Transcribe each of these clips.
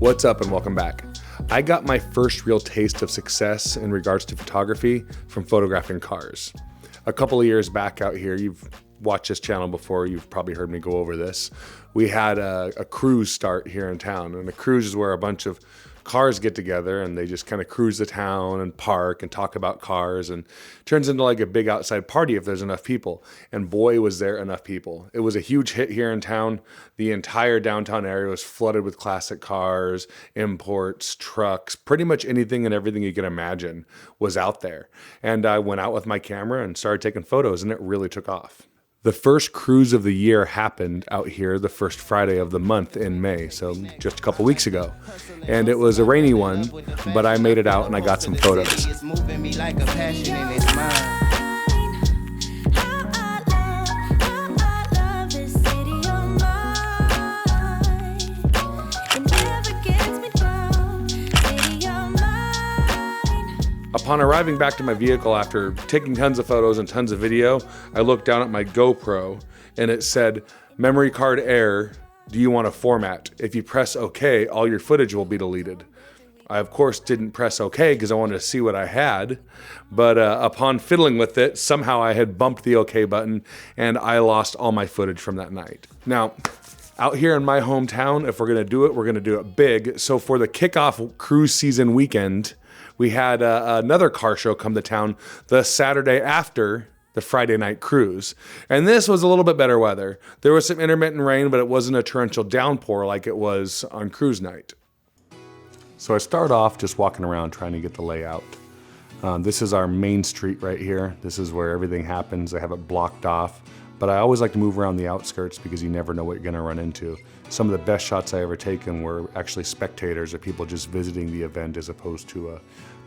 What's up and welcome back. I got my first real taste of success in regards to photography from photographing cars. A couple of years back out here, you've watched this channel before, you've probably heard me go over this. We had a cruise start here in town, and a cruise is where a bunch of cars get together and they just kind of cruise the town and park and talk about cars, and turns into like a big outside party if there's enough people. And boy, was there enough people. It was a huge hit here in town. The entire downtown area was flooded with classic cars, imports, trucks, pretty much anything and everything you can imagine was out there. And I went out with my camera and started taking photos, and it really took off. The first cruise of the year happened out here the first Friday of the month in May, so just a couple weeks ago. And it was a rainy one, but I made it out and I got some photos. It's moving me like a passion in its mind. Upon arriving back to my vehicle after taking tons of photos and tons of video, I looked down at my GoPro and it said, "Memory card error, do you want to format? If you press OK, all your footage will be deleted." I of course didn't press OK because I wanted to see what I had, but upon fiddling with it, somehow I had bumped the OK button and I lost all my footage from that night. Now, out here in my hometown, if we're gonna do it big. So for the kickoff cruise season weekend, we had another car show come to town the Saturday after the Friday night cruise. And this was a little bit better weather. There was some intermittent rain, but it wasn't a torrential downpour like it was on cruise night. So I start off just walking around trying to get the layout. This is our main street right here. This is where everything happens. I have it blocked off. But I always like to move around the outskirts because you never know what you're gonna run into. Some of the best shots I ever taken were actually spectators or people just visiting the event as opposed to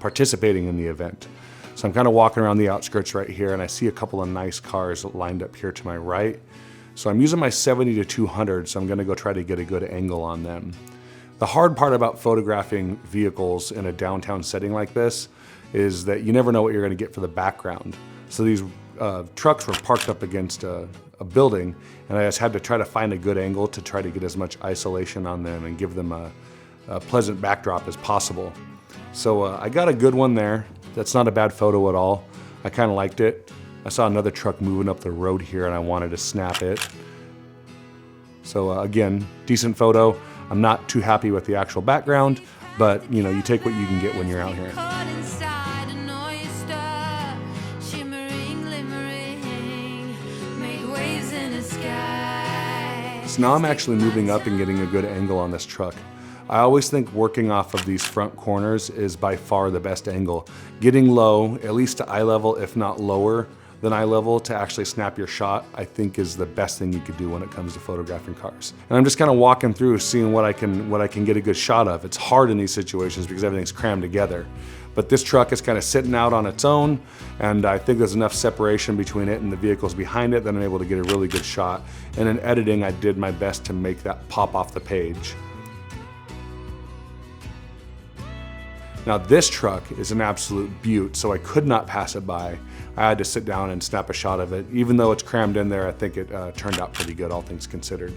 participating in the event. So I'm kind of walking around the outskirts right here and I see a couple of nice cars lined up here to my right. So I'm using my 70 to 200, so I'm gonna go try to get a good angle on them. The hard part about photographing vehicles in a downtown setting like this is that you never know what you're gonna get for the background. So these trucks were parked up against a building, and I just had to try to find a good angle to try to get as much isolation on them and give them a pleasant backdrop as possible. So I got a good one there. That's not a bad photo at all. I kind of liked it. I saw another truck moving up the road here and I wanted to snap it. So again, decent photo. I'm not too happy with the actual background, but you know, you take what you can get when you're out here. So now I'm actually moving up and getting a good angle on this truck. I always think working off of these front corners is by far the best angle. Getting low, at least to eye level, if not lower than eye level, to actually snap your shot, I think is the best thing you could do when it comes to photographing cars. And I'm just kind of walking through, seeing what I can get a good shot of. It's hard in these situations because everything's crammed together. But this truck is kind of sitting out on its own, and I think there's enough separation between it and the vehicles behind it that I'm able to get a really good shot. And in editing, I did my best to make that pop off the page. Now this truck is an absolute beaut, so I could not pass it by. I had to sit down and snap a shot of it. Even though it's crammed in there, I think it turned out pretty good, all things considered.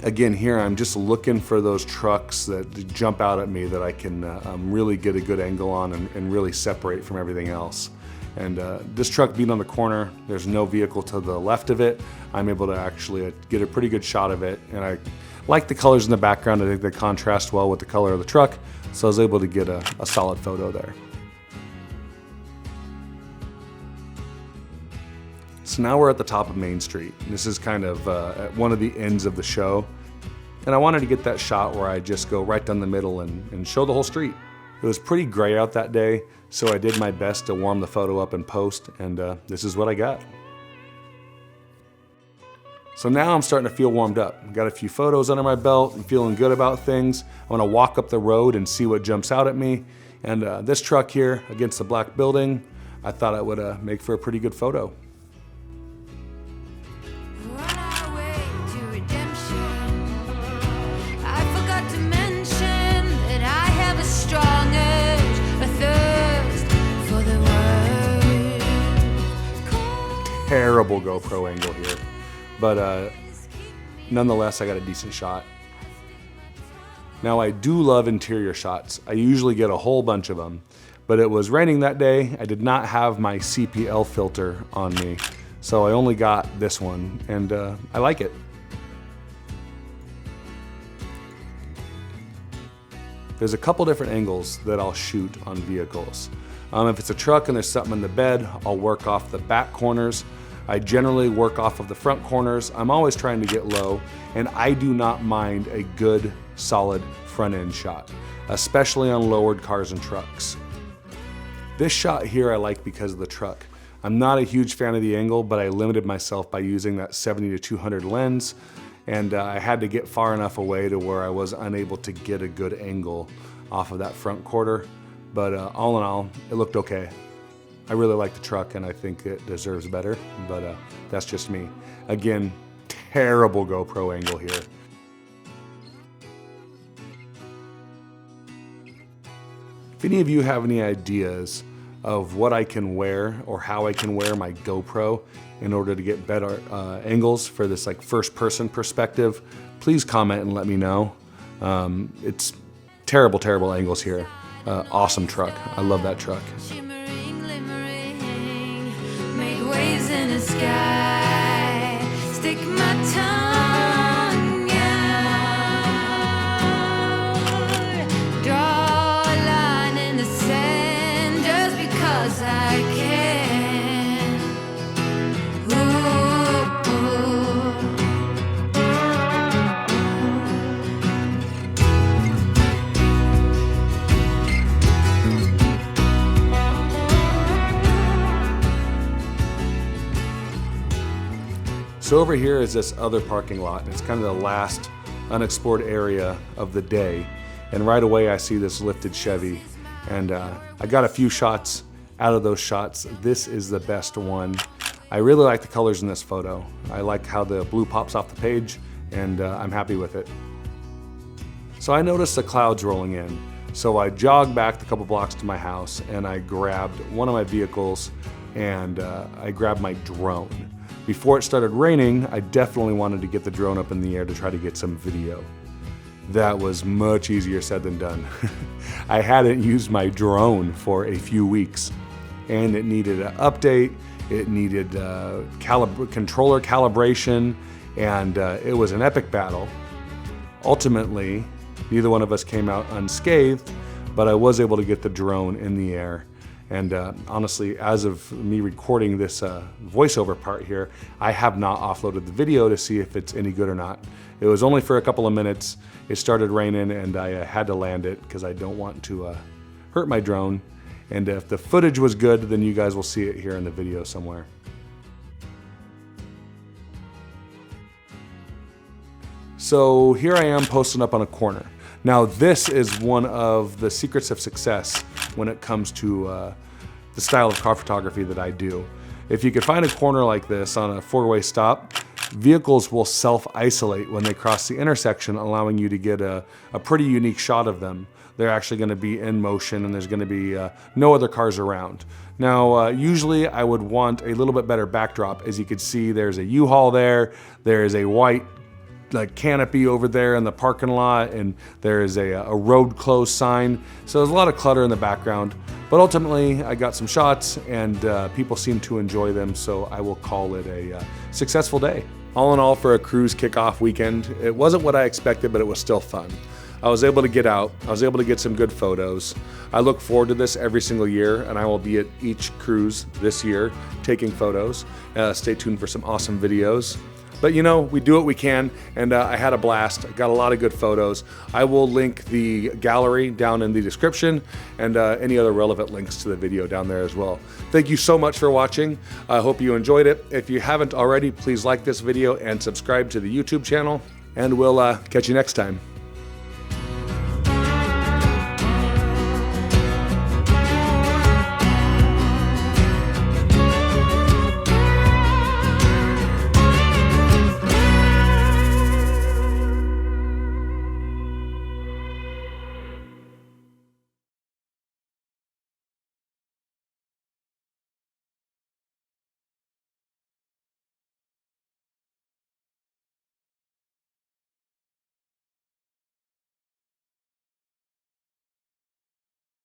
Again, here I'm just looking for those trucks that jump out at me that I can really get a good angle on and really separate from everything else. And this truck being on the corner, there's no vehicle to the left of it. I'm able to actually get a pretty good shot of it. And I like the colors in the background. I think they contrast well with the color of the truck. So I was able to get a solid photo there. So now we're at the top of Main Street. This is kind of at one of the ends of the show. And I wanted to get that shot where I just go right down the middle and show the whole street. It was pretty gray out that day, so I did my best to warm the photo up in post, and this is what I got. So now I'm starting to feel warmed up. Got a few photos under my belt. I'm feeling good about things. I want to walk up the road and see what jumps out at me. And this truck here against the black building, I thought it would make for a pretty good photo. Terrible GoPro angle here, but nonetheless, I got a decent shot. Now I do love interior shots. I usually get a whole bunch of them, but it was raining that day. I did not have my CPL filter on me, so I only got this one, and I like it. There's a couple different angles that I'll shoot on vehicles. If it's a truck and there's something in the bed, I'll work off the back corners. I generally work off of the front corners. I'm always trying to get low, and I do not mind a good, solid front end shot, especially on lowered cars and trucks. This shot here I like because of the truck. I'm not a huge fan of the angle, but I limited myself by using that 70 to 200 lens, and I had to get far enough away to where I was unable to get a good angle off of that front quarter. But all in all, it looked okay. I really like the truck and I think it deserves better, but that's just me. Again, terrible GoPro angle here. If any of you have any ideas of what I can wear or how I can wear my GoPro in order to get better angles for this like first person perspective, please comment and let me know. It's terrible, terrible angles here. Awesome truck. I love that truck. Shimmering, glimmering, make waves in the sky. Stick my tongue out. Draw a line in the sand just because I can. Ooh. So over here is this other parking lot, and it's kind of the last unexplored area of the day. And right away I see this lifted Chevy, and I got a few shots out of those shots. This is the best one. I really like the colors in this photo. I like how the blue pops off the page, and I'm happy with it. So I noticed the clouds rolling in. So I jogged back a couple blocks to my house, and I grabbed one of my vehicles, and I grabbed my drone. Before it started raining, I definitely wanted to get the drone up in the air to try to get some video. That was much easier said than done. I hadn't used my drone for a few weeks, and it needed an update, it needed controller calibration, and it was an epic battle. Ultimately, neither one of us came out unscathed, but I was able to get the drone in the air. And honestly, as of me recording this voiceover part here, I have not offloaded the video to see if it's any good or not. It was only for a couple of minutes. It started raining and I had to land it because I don't want to hurt my drone. And if the footage was good, then you guys will see it here in the video somewhere. So here I am posting up on a corner. Now this is one of the secrets of success when it comes to the style of car photography that I do. If you could find a corner like this on a four-way stop, vehicles will self-isolate when they cross the intersection, allowing you to get a pretty unique shot of them. They're actually going to be in motion and there's going to be no other cars around. Now, usually I would want a little bit better backdrop. As you can see, there's a U-Haul there, there is a white canopy over there in the parking lot, and there is a road closed sign. So there's a lot of clutter in the background, but ultimately I got some shots and people seem to enjoy them, so I will call it a successful day. All in all, for a cruise kickoff weekend, it wasn't what I expected, but it was still fun. I was able to get out, I was able to get some good photos. I look forward to this every single year, and I will be at each cruise this year taking photos. Stay tuned for some awesome videos. But you know, we do what we can, and I had a blast. I got a lot of good photos. I will link the gallery down in the description and any other relevant links to the video down there as well. Thank you so much for watching. I hope you enjoyed it. If you haven't already, please like this video and subscribe to the YouTube channel, and we'll catch you next time.